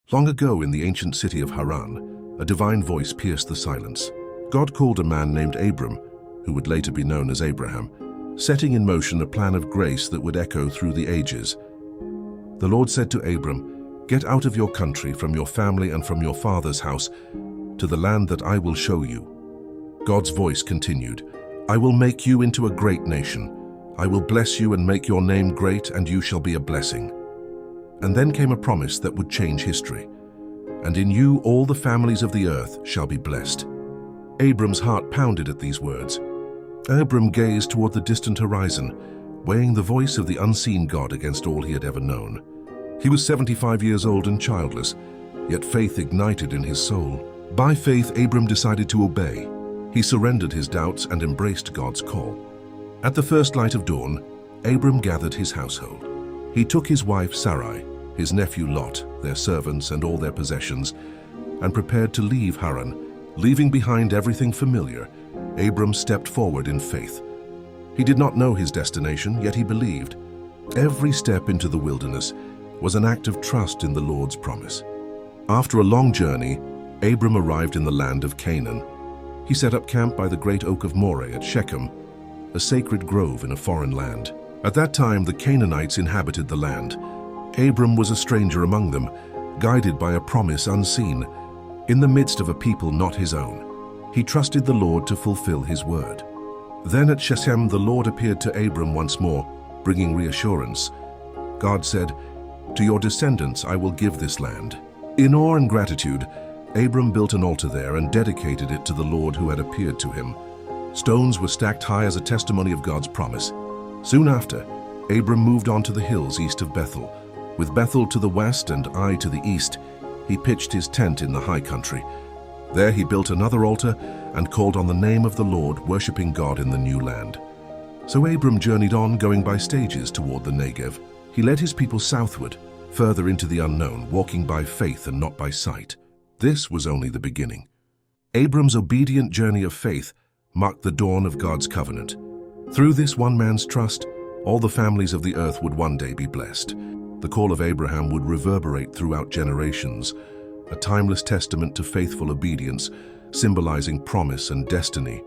Long ago in the ancient city of Haran, a divine voice pierced the silence. God called a man named Abram, who would later be known as Abraham, setting in motion a plan of grace that would echo through the ages. The Lord said to Abram, "Get out of your country, from your family and from your father's house, to the land that I will show you." God's voice continued, "I will make you into a great nation. I will bless you and make your name great, and you shall be a blessing." And then came a promise that would change history. "And in you all the families of the earth shall be blessed." Abram's heart pounded at these words. Abram gazed toward the distant horizon, weighing the voice of the unseen God against all he had ever known. He was 75 years old and childless, yet faith ignited in his soul. By faith, Abram decided to obey. He surrendered his doubts and embraced God's call. At the first light of dawn, Abram gathered his household. He took his wife Sarai, his nephew Lot, their servants and all their possessions, and prepared to leave Haran. Leaving behind everything familiar, Abram stepped forward in faith. He did not know his destination, yet he believed. Every step into the wilderness was an act of trust in the Lord's promise. After a long journey, Abram arrived in the land of Canaan. He set up camp by the great oak of Moreh at Shechem, a sacred grove in a foreign land. At that time, the Canaanites inhabited the land. Abram was a stranger among them, guided by a promise unseen, in the midst of a people not his own. He trusted the Lord to fulfill his word. Then at Shechem, the Lord appeared to Abram once more, bringing reassurance. God said, "To your descendants I will give this land." In awe and gratitude, Abram built an altar there and dedicated it to the Lord who had appeared to him. Stones were stacked high as a testimony of God's promise. Soon after, Abram moved on to the hills east of Bethel. With Bethel to the west and Ai to the east, he pitched his tent in the high country. There he built another altar and called on the name of the Lord, worshipping God in the new land. So Abram journeyed on, going by stages toward the Negev. He led his people southward, further into the unknown, walking by faith and not by sight. This was only the beginning. Abram's obedient journey of faith marked the dawn of God's covenant. Through this one man's trust, all the families of the earth would one day be blessed. The call of Abraham would reverberate throughout generations, a timeless testament to faithful obedience, symbolizing promise and destiny.